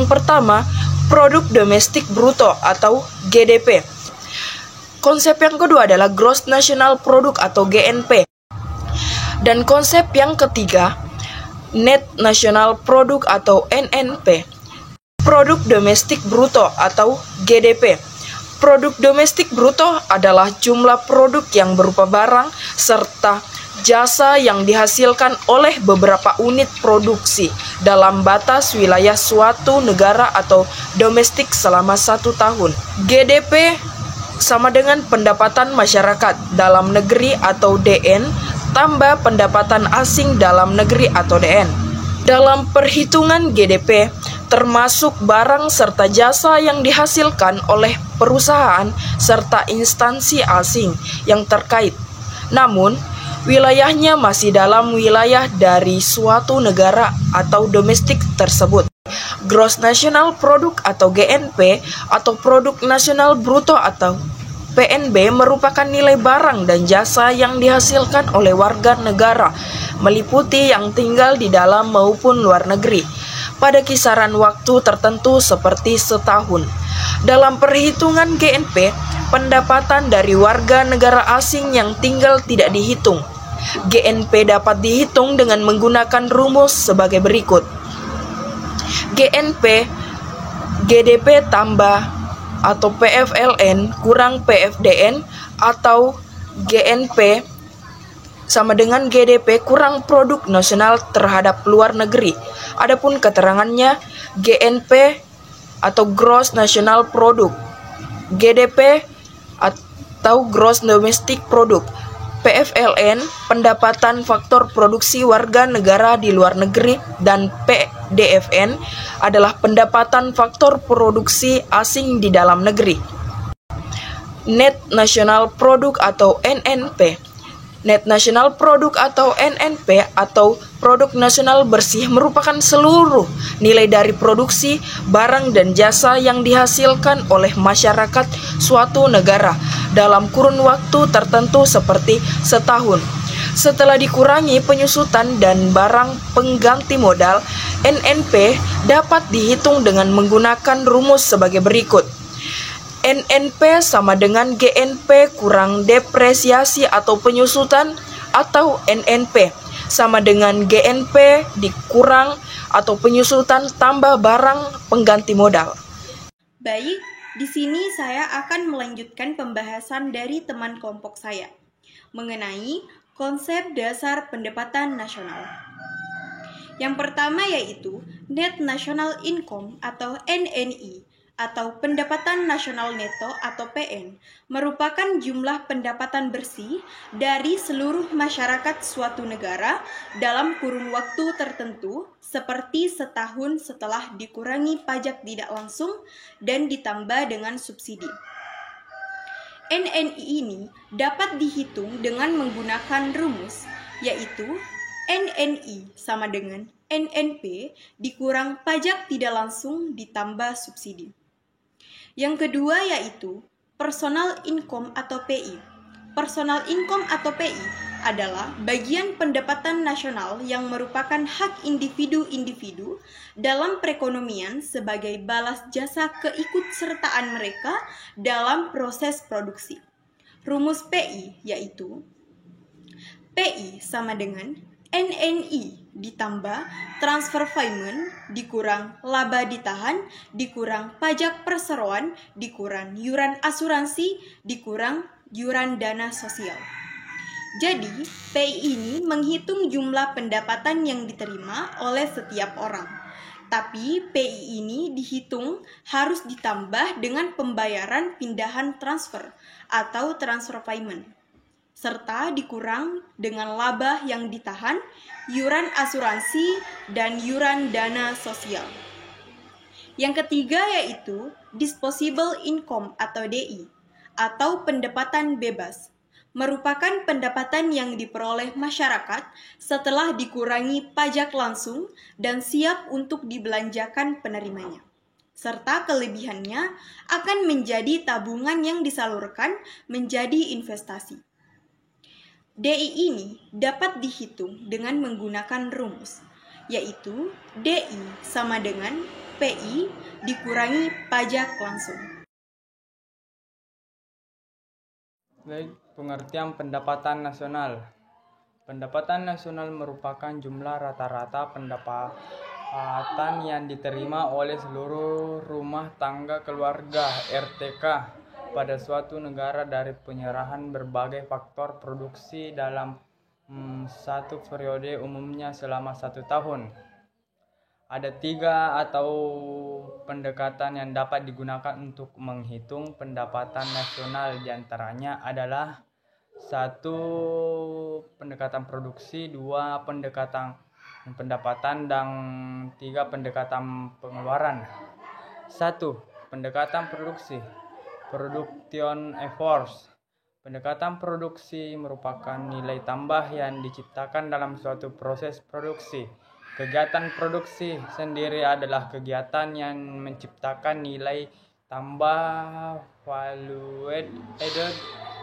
Yang pertama, produk domestik bruto atau GDP. Konsep yang kedua adalah Gross National Product atau GNP. Dan konsep yang ketiga, Net National Product atau NNP. Produk domestik bruto atau GDP. Produk domestik bruto adalah jumlah produk yang berupa barang serta jasa yang dihasilkan oleh beberapa unit produksi dalam batas wilayah suatu negara atau domestik selama 1 tahun. GDP sama dengan pendapatan masyarakat dalam negeri atau DN tambah pendapatan asing dalam negeri atau DN. Dalam perhitungan GDP, termasuk barang serta jasa yang dihasilkan oleh perusahaan serta instansi asing yang terkait. Namun, wilayahnya masih dalam wilayah dari suatu negara atau domestik tersebut. Gross National Product atau GNP atau Produk Nasional Bruto atau PNB merupakan nilai barang dan jasa yang dihasilkan oleh warga negara, meliputi yang tinggal di dalam maupun luar negeri, pada kisaran waktu tertentu seperti setahun. Dalam perhitungan GNP, pendapatan dari warga negara asing yang tinggal tidak dihitung. GNP dapat dihitung dengan menggunakan rumus sebagai berikut. GNP GDP tambah atau PFLN kurang PFDN atau GNP sama dengan GDP kurang produk nasional terhadap luar negeri. Adapun keterangannya, GNP atau Gross National Product, GDP atau Gross Domestic Product, PFLN pendapatan faktor produksi warga negara di luar negeri, dan PDFN adalah pendapatan faktor produksi asing di dalam negeri. Net National Product atau NNP. Net National Product atau NNP atau Produk Nasional Bersih merupakan seluruh nilai dari produksi, barang dan jasa yang dihasilkan oleh masyarakat suatu negara dalam kurun waktu tertentu seperti setahun. Setelah dikurangi penyusutan dan barang pengganti modal, NNP dapat dihitung dengan menggunakan rumus sebagai berikut. NNP sama dengan GNP kurang depresiasi atau penyusutan, atau NNP sama dengan GNP dikurang atau penyusutan tambah barang pengganti modal. Baik, di sini saya akan melanjutkan pembahasan dari teman kelompok saya mengenai konsep dasar pendapatan nasional. Yang pertama yaitu Net National Income atau NNI atau pendapatan nasional neto atau PN merupakan jumlah pendapatan bersih dari seluruh masyarakat suatu negara dalam kurun waktu tertentu seperti setahun setelah dikurangi pajak tidak langsung dan ditambah dengan subsidi. NNI ini dapat dihitung dengan menggunakan rumus yaitu NNI sama dengan NNP dikurang pajak tidak langsung ditambah subsidi. Yang kedua yaitu Personal Income atau PI. Personal Income atau PI adalah bagian pendapatan nasional yang merupakan hak individu-individu dalam perekonomian sebagai balas jasa keikutsertaan mereka dalam proses produksi. Rumus PI yaitu PI sama dengan NNI ditambah transfer payment dikurang laba ditahan dikurang pajak perseroan dikurang yuran asuransi dikurang yuran dana sosial. Jadi, PI ini menghitung jumlah pendapatan yang diterima oleh setiap orang. Tapi PI ini dihitung harus ditambah dengan pembayaran pindahan transfer atau transfer payment, serta dikurang dengan laba yang ditahan, yuran asuransi, dan yuran dana sosial. Yang ketiga yaitu Disposable Income atau DI, atau pendapatan bebas, merupakan pendapatan yang diperoleh masyarakat setelah dikurangi pajak langsung dan siap untuk dibelanjakan penerimanya, serta kelebihannya akan menjadi tabungan yang disalurkan menjadi investasi. DI ini dapat dihitung dengan menggunakan rumus, yaitu DI sama dengan PI dikurangi pajak langsung. Baik, pengertian pendapatan nasional. Pendapatan nasional merupakan jumlah rata-rata pendapatan yang diterima oleh seluruh rumah tangga keluarga (RTK) pada suatu negara dari penyerahan berbagai faktor produksi dalam satu periode, umumnya selama 1 tahun. Ada 3 atau pendekatan yang dapat digunakan untuk menghitung pendapatan nasional, diantaranya adalah 1. Pendekatan produksi, 2. Pendekatan pendapatan, dan 3. Pendekatan pengeluaran. 1. Pendekatan produksi, production efforts. Pendekatan produksi merupakan nilai tambah yang diciptakan dalam suatu proses produksi. Kegiatan produksi sendiri adalah kegiatan yang menciptakan nilai tambah value added.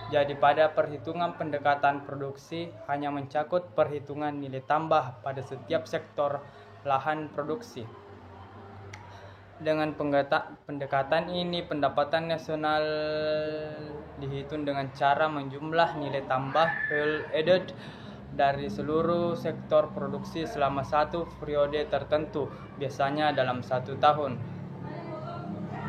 Jadi pada perhitungan pendekatan produksi hanya mencakup perhitungan nilai tambah pada setiap sektor lahan produksi. Dengan pendekatan ini, pendapatan nasional dihitung dengan cara menjumlah nilai tambah value added dari seluruh sektor produksi selama satu periode tertentu, biasanya dalam 1 tahun.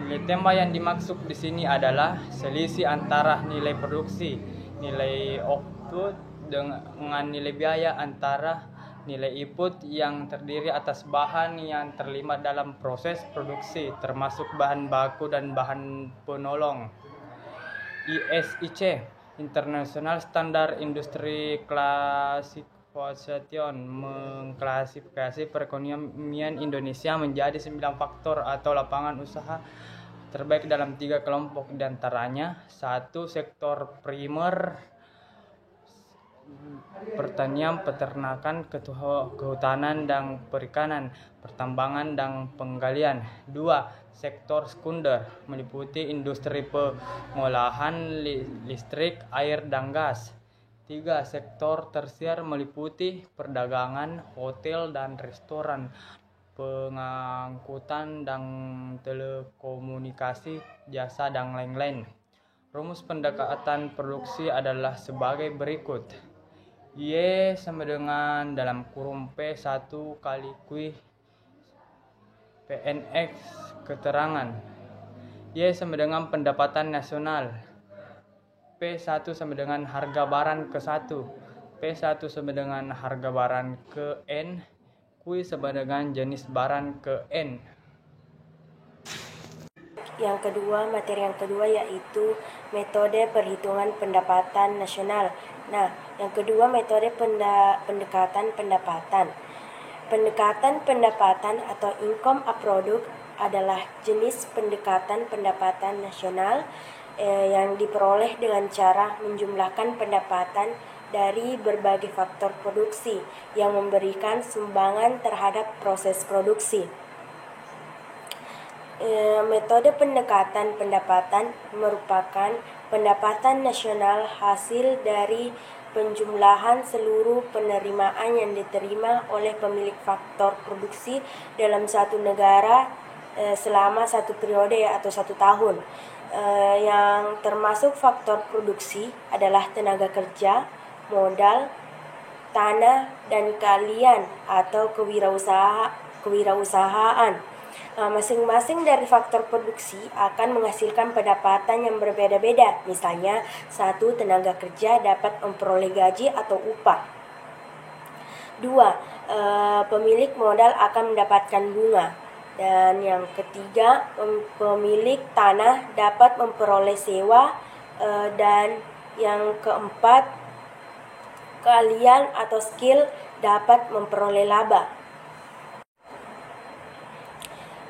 Nilai tambah yang dimaksud di sini adalah selisih antara nilai produksi, nilai output, dengan nilai biaya antara nilai input yang terdiri atas bahan yang terlibat dalam proses produksi, termasuk bahan baku dan bahan penolong. ISIC, International Standard Industry Classification, mengklasifikasi perekonomian Indonesia menjadi 9 faktor atau lapangan usaha terbaik dalam 3 kelompok, diantaranya 1. Sektor primer, pertanian, peternakan, kehutanan dan perikanan, pertambangan dan penggalian. 2. Sektor sekunder, meliputi industri pengolahan listrik, air, dan gas. 3. Sektor tersier, meliputi perdagangan, hotel dan restoran, pengangkutan dan telekomunikasi, jasa, dan lain-lain. Rumus pendekatan produksi adalah sebagai berikut. Y sama dengan dalam kurung P1 kali Q PNX keterangan. Y sama dengan pendapatan nasional. P1 sama dengan harga barang ke 1. P1 sama dengan harga barang ke N. Q sama dengan jenis barang ke N. Materi yang kedua yaitu metode perhitungan pendapatan nasional. Nah, yang kedua metode pendekatan pendapatan. Pendekatan pendapatan atau income a product adalah jenis pendekatan pendapatan nasional yang diperoleh dengan cara menjumlahkan pendapatan dari berbagai faktor produksi yang memberikan sumbangan terhadap proses produksi. Metode pendekatan pendapatan merupakan pendapatan nasional hasil dari penjumlahan seluruh penerimaan yang diterima oleh pemilik faktor produksi dalam satu negara selama 1 periode atau 1 tahun. Yang termasuk faktor produksi adalah tenaga kerja, modal, tanah, dan keahlian atau kewirausahaan. Masing-masing dari faktor produksi akan menghasilkan pendapatan yang berbeda-beda. Misalnya, 1. Tenaga kerja dapat memperoleh gaji atau upah. 2. Pemilik modal akan mendapatkan bunga. Dan yang ketiga, pemilik tanah dapat memperoleh sewa. Dan yang keempat, keahlian atau skill dapat memperoleh laba.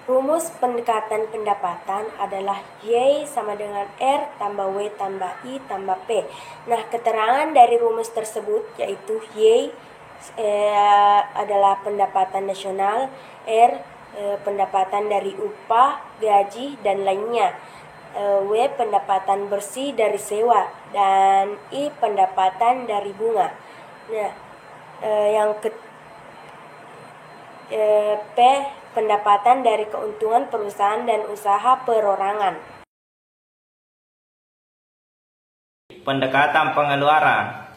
Rumus pendekatan pendapatan adalah Y sama dengan R tambah W tambah I tambah P. Nah, keterangan dari rumus tersebut yaitu Y adalah pendapatan nasional, R pendapatan dari upah, gaji, dan lainnya, W pendapatan bersih dari sewa, dan I pendapatan dari bunga. Nah, P pendapatan dari keuntungan perusahaan dan usaha perorangan. Pendekatan pengeluaran.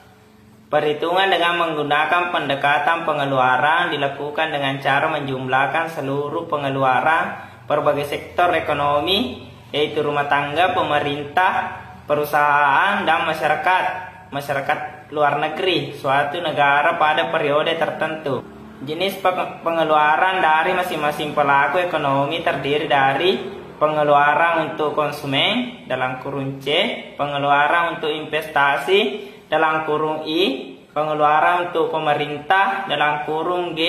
Perhitungan dengan menggunakan pendekatan pengeluaran dilakukan dengan cara menjumlahkan seluruh pengeluaran berbagai sektor ekonomi, yaitu rumah tangga, pemerintah, perusahaan, dan masyarakat luar negeri suatu negara pada periode tertentu. Jenis pengeluaran dari masing-masing pelaku ekonomi terdiri dari pengeluaran untuk konsumen dalam kurung C, pengeluaran untuk investasi dalam kurung I, pengeluaran untuk pemerintah dalam kurung G,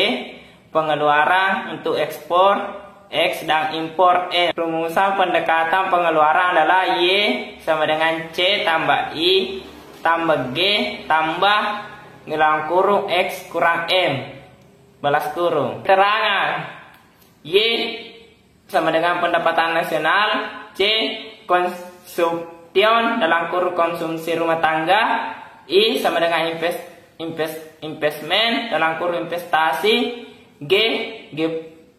pengeluaran untuk ekspor X dan impor M. Rumusan pendekatan pengeluaran adalah Y sama dengan C tambah I tambah G tambah dalam kurung X kurang M balas kurung. Keterangan Y sama dengan pendapatan nasional, C konsumtion dalam kurung konsumsi rumah tangga, I sama dengan investment dalam kurung investasi, G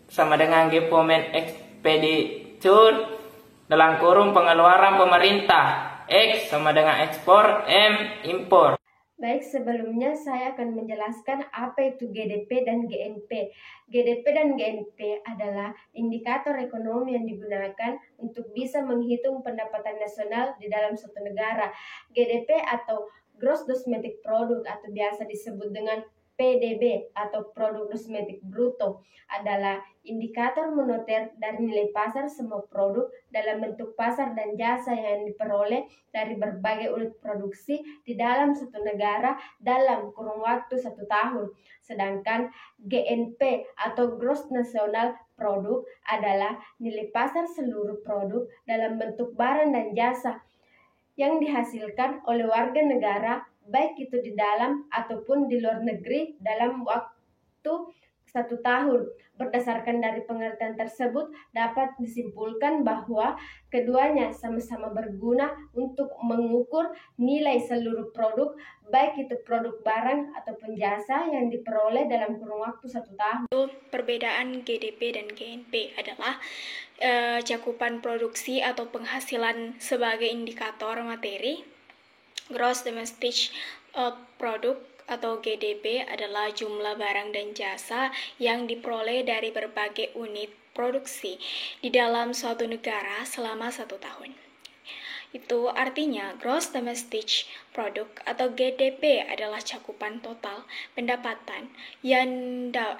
sama dengan Government expenditure dalam kurung pengeluaran pemerintah, X sama dengan ekspor, M impor. Baik, sebelumnya saya akan menjelaskan apa itu GDP dan GNP. GDP dan GNP adalah indikator ekonomi yang digunakan untuk bisa menghitung pendapatan nasional di dalam suatu negara. GDP atau Gross Domestic Product atau biasa disebut dengan PDB atau Produk Domestik Bruto adalah indikator moneter dari nilai pasar semua produk dalam bentuk pasar dan jasa yang diperoleh dari berbagai unit produksi di dalam suatu negara dalam kurun waktu 1 tahun. Sedangkan GNP atau Gross National Product adalah nilai pasar seluruh produk dalam bentuk barang dan jasa yang dihasilkan oleh warga negara baik itu di dalam ataupun di luar negeri dalam waktu 1 tahun. Berdasarkan dari pengertian tersebut dapat disimpulkan bahwa keduanya sama-sama berguna untuk mengukur nilai seluruh produk baik itu produk barang ataupun jasa yang diperoleh dalam kurun waktu 1 tahun. Perbedaan GDP dan GNP adalah cakupan produksi atau penghasilan sebagai indikator materi. Gross Domestic Product atau GDP adalah jumlah barang dan jasa yang diperoleh dari berbagai unit produksi di dalam suatu negara selama 1 tahun. Itu artinya Gross Domestic Product atau GDP adalah cakupan total pendapatan yang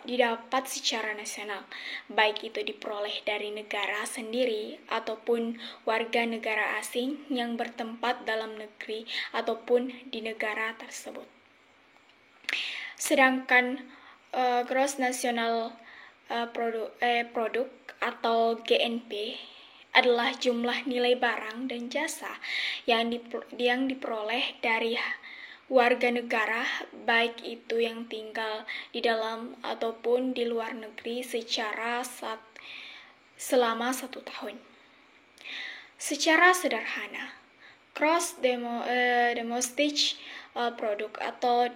didapat secara nasional, baik itu diperoleh dari negara sendiri ataupun warga negara asing yang bertempat dalam negeri ataupun di negara tersebut. Sedangkan Gross National Product atau GNP adalah jumlah nilai barang dan jasa yang diperoleh dari warga negara baik itu yang tinggal di dalam ataupun di luar negeri selama 1 tahun. Secara sederhana, Gross Domestic Product atau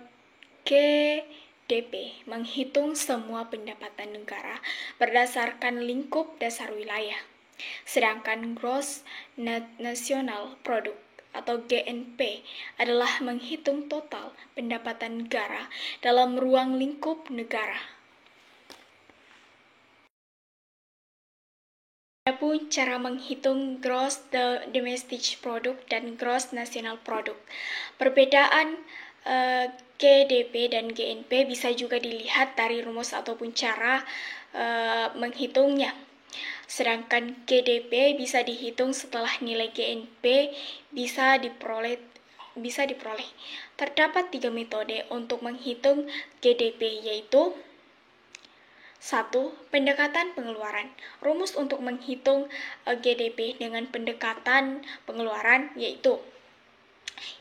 GDP menghitung semua pendapatan negara berdasarkan lingkup dasar wilayah. Sedangkan Gross National Product atau GNP adalah menghitung total pendapatan negara dalam ruang lingkup negara. Adapun cara menghitung Gross Domestic Product dan Gross National Product. Perbedaan GDP dan GNP bisa juga dilihat dari rumus ataupun cara menghitungnya. Sedangkan GDP bisa dihitung setelah nilai GNP bisa diperoleh. Terdapat 3 metode untuk menghitung GDP, yaitu 1. Pendekatan pengeluaran. Rumus untuk menghitung GDP dengan pendekatan pengeluaran yaitu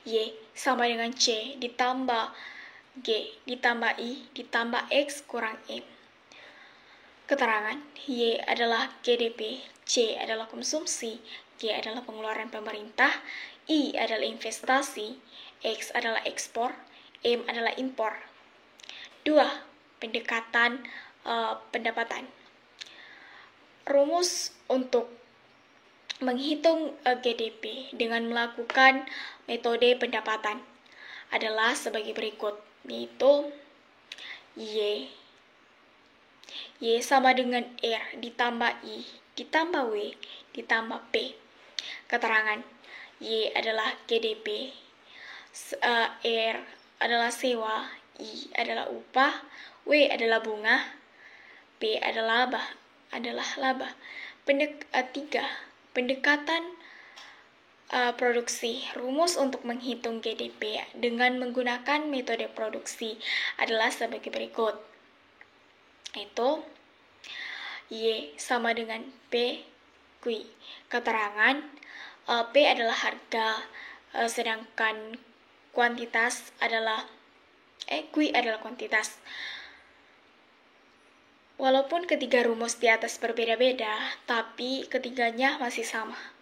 Y sama dengan C ditambah G ditambah I ditambah X kurang M. Keterangan, Y adalah GDP, C adalah konsumsi, G adalah pengeluaran pemerintah, I adalah investasi, X adalah ekspor, M adalah impor. 2. Pendekatan pendapatan. rumus untuk menghitung GDP dengan melakukan metode pendapatan adalah sebagai berikut, yaitu Y sama dengan R ditambah I ditambah W ditambah P. Keterangan: Y adalah GDP, R adalah sewa, I adalah upah, W adalah bunga, P adalah laba. 3. Pendekatan produksi. Rumus untuk menghitung GDP dengan menggunakan metode produksi adalah sebagai berikut, yaitu Y sama dengan P Q. Keterangan: P adalah harga, sedangkan kuantitas adalah Q adalah kuantitas. Walaupun ketiga rumus di atas berbeda-beda, tapi ketiganya masih sama.